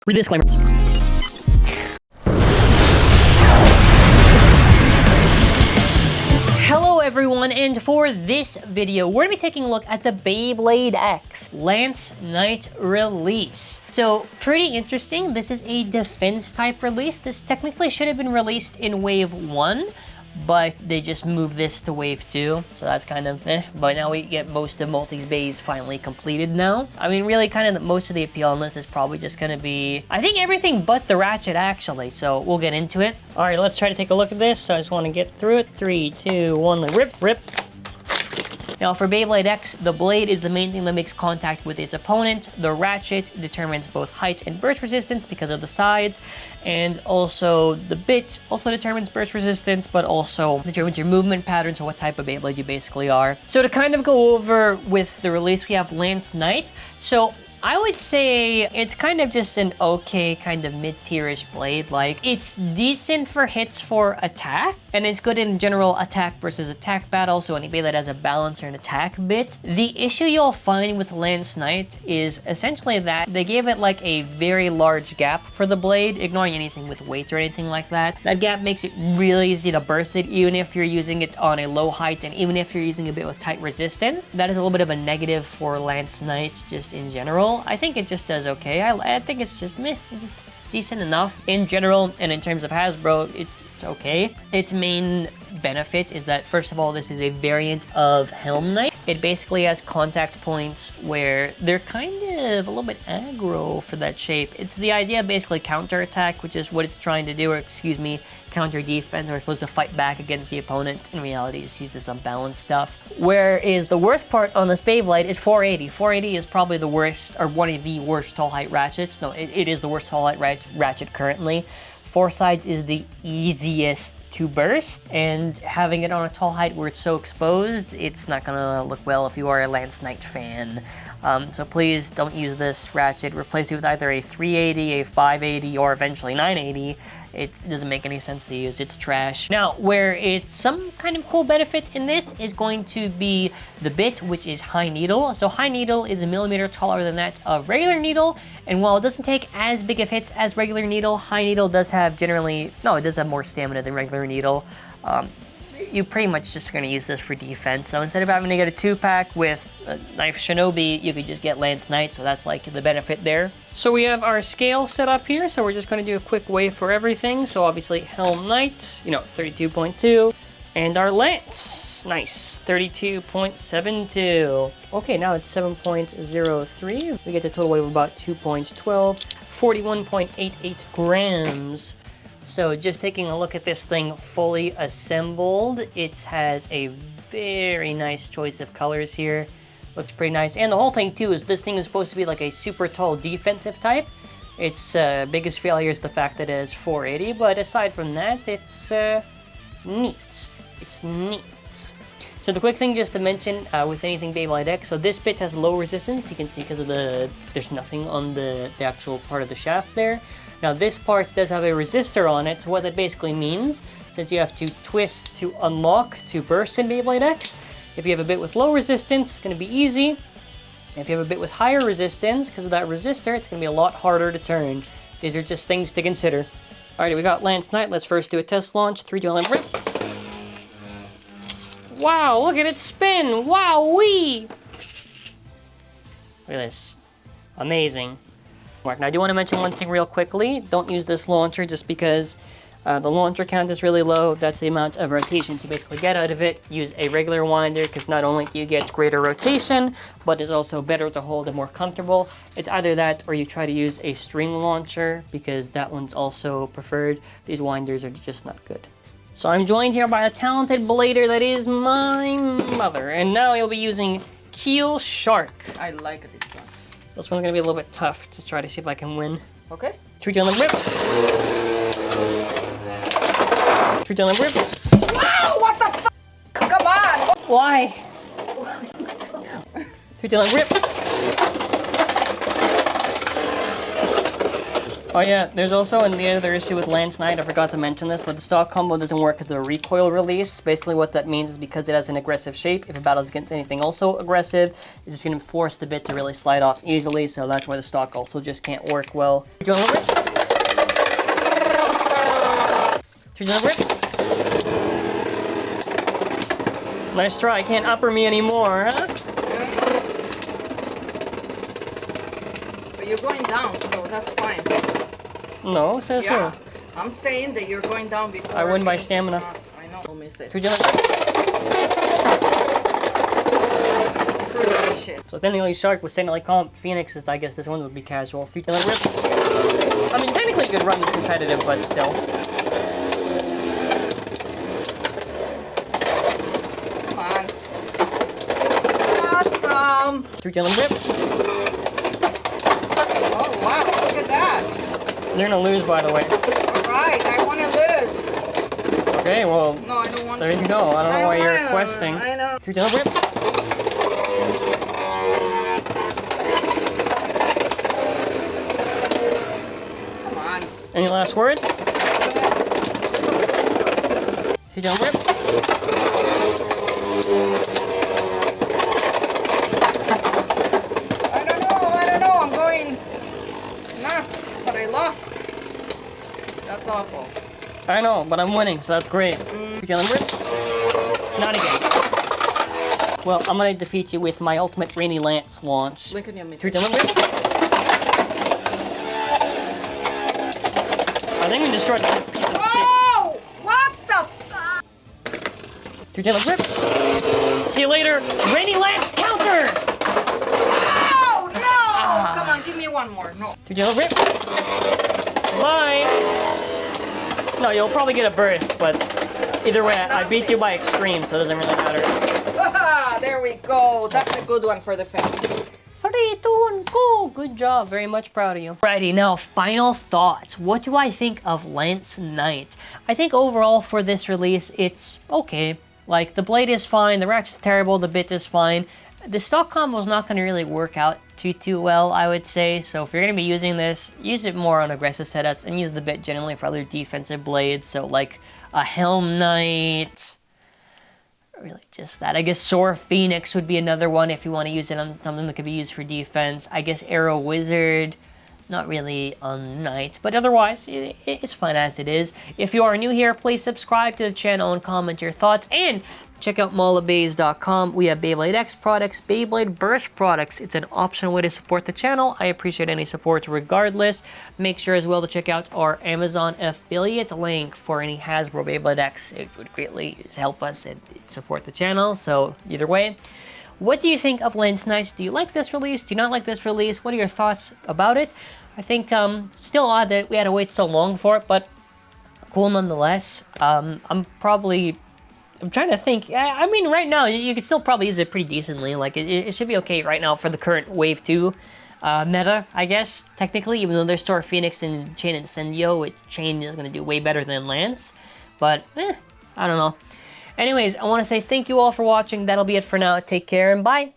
Read the disclaimer. Hello everyone, and for this video, we're going to be taking a look at the Beyblade X Lance Knight release. So, pretty interesting. This is a defense type release. This technically should have been released in Wave 1, but they just moved this to Wave 2, so that's kind of but now we get most of Multi's bays finally completed now. I mean, really kind of most of the appeal on this is probably just going to be, I think, everything but the ratchet actually, so we'll get into it. Alright, let's try to take a look at this. So I just want to get through it. 3, 2, 1, like rip, rip. Now for Beyblade X, the blade is the main thing that makes contact with its opponent. The ratchet determines both height and burst resistance because of the sides, and also the bit also determines burst resistance, but also determines your movement patterns or what type of Beyblade you basically are. So to kind of go over with the release, we have Lance Knight. So I would say it's kind of just an okay kind of mid-tierish blade. Like, it's decent for hits for attack, and it's good in general attack versus attack battle, so any blade that has a balance or an attack bit. The issue you'll find with Lance Knight is essentially that they gave it like a very large gap for the blade, ignoring anything with weight or anything like that. That gap makes it really easy to burst it, even if you're using it on a low height, and even if you're using a bit with tight resistance. That is a little bit of a negative for Lance Knight just in general. I think it just does okay. I think it's just meh, it's just decent enough in general, and in terms of Hasbro, it's okay. Its main benefit is that, first of all, this is a variant of Helm Knight. It basically has contact points where they're kind of a little bit aggro for that shape. It's the idea of basically counterattack, which is what it's trying to do, or excuse me, counter defense, or supposed to fight back against the opponent. In reality, just use this unbalanced stuff. Whereas the worst part on this Beyblade is 480. 480 is probably the worst, or one of the worst tall height ratchets. No, it is the worst tall height ratchet currently. 4 sides is the easiest to burst, and having it on a tall height where it's so exposed, it's not gonna look well if you are a Lance Knight fan. So please don't use this ratchet. Replace it with either a 380, a 580, or eventually 980. It doesn't make any sense to use. It's trash. Now, where it's some kind of cool benefit in this is going to be the bit, which is high needle. So high needle is a millimeter taller than that of regular needle, and while it doesn't take as big of hits as regular needle, high needle does have it does have more stamina than regular needle. You pretty much just going to use this for defense. So instead of having to get a 2-pack with a Knife Shinobi, you could just get Lance Knight, so that's like the benefit there. So we have our scale set up here, so we're just going to do a quick weigh for everything. So obviously Helm Knight, 32.2, and our Lance, nice, 32.72. Okay, now it's 7.03. We get a total weight of about 2.12, 41.88 grams. So just taking a look at this thing fully assembled, it has a very nice choice of colors here. Looks pretty nice. And the whole thing too is this thing is supposed to be like a super tall defensive type. Its biggest failure is the fact that it has 480, but aside from that, it's neat. It's neat. So the quick thing just to mention with anything Beyblade X, so this bit has low resistance. You can see because of there's nothing on the actual part of the shaft there. Now this part does have a resistor on it, so what that basically means, since you have to twist to unlock to burst in Beyblade X, if you have a bit with low resistance, it's going to be easy. If you have a bit with higher resistance, because of that resistor, it's going to be a lot harder to turn. These are just things to consider. Alrighty, we got Lance Knight. Let's first do a test launch. 3, 2, 1, rip! Wow, look at it spin! Wow-wee! Look at this. Amazing. Now I do want to mention one thing real quickly. Don't use this launcher just because the launcher count is really low. That's the amount of rotations you basically get out of it. Use a regular winder because not only do you get greater rotation, but it's also better to hold and more comfortable. It's either that or you try to use a string launcher because that one's also preferred. These winders are just not good. So I'm joined here by a talented blader that is my mother, and now he'll be using Keel Shark. I like this one. This one's gonna be a little bit tough to try to see if I can win. Okay. 3, 2, 1, rip! 3, 2, 1, rip! Wow, what the f***? Come on! Why? 3, 2, 1, rip! Oh yeah, there's also the other issue with Lance Knight, I forgot to mention this, but the stock combo doesn't work as a recoil release. Basically what that means is because it has an aggressive shape, if it battles against anything also aggressive, it's just going to force the bit to really slide off easily, so that's why the stock also just can't work well. Do you want to rip? Do you want to rip? Nice try, can't upper me anymore, huh? But you're going down, so that's fine. No, says Yeah, so. I'm saying that you're going down before. I win by stamina. I know. Don't miss it. Do you want Screw that shit. So technically Shark was saying like comp Phoenixes, I guess this one would be casual. Rip. I mean technically you could run this competitive, but still. Come on. Awesome. Rip. Oh wow, look at that. You're gonna lose, by the way. Alright, I want to lose. Okay, well, No, I don't want there you go. I don't know why you're wanna. questing. I know. Rip. Come on. Any last words? Rip. I don't know. I'm going nuts, but I lost. That's awful. I know, but I'm winning, so that's great. Rip. Not again. Well, I'm gonna defeat you with my ultimate Rainy Lance launch. Lincoln, you missed. Rip. I think we destroyed a piece of stick. Oh! What the fuck? Rip. See you later, Rainy Lance counter! Oh no! Come on, give me one more. No. Rip. Bye. No, you'll probably get a burst, but either way, I beat you by extreme, so it doesn't really matter. There we go. That's a good one for the fans. 3, 2, 1, go! Good job. Very much proud of you. Alrighty, now final thoughts. What do I think of Lance Knight? I think overall for this release, it's okay. Like, the blade is fine, the ratchet's terrible, the bit is fine. The stock combo is not going to really work out too well, I would say. So if you're going to be using this, use it more on aggressive setups and use the bit generally for other defensive blades. So like a Helm Knight, really just that. I guess Soar Phoenix would be another one if you want to use it on something that could be used for defense. I guess Arrow Wizard, not really on Knight, but otherwise it's fine as it is. If you are new here, please subscribe to the channel and comment your thoughts, and check out mallofbays.com. We have Beyblade X products, Beyblade Burst products. It's an optional way to support the channel. I appreciate any support regardless. Make sure as well to check out our Amazon affiliate link for any Hasbro Beyblade X. It would greatly help us and support the channel, so either way. What do you think of Lance Knight? Do you like this release? Do you not like this release? What are your thoughts about it? I think still odd that we had to wait so long for it, but cool nonetheless. I'm trying to think. I mean, right now, you could still probably use it pretty decently. Like, it should be okay right now for the current Wave 2 meta, I guess, technically, even though there's Star Phoenix and Chain Incendio, which Chain is going to do way better than Lance. But, I don't know. Anyways, I want to say thank you all for watching. That'll be it for now. Take care and bye!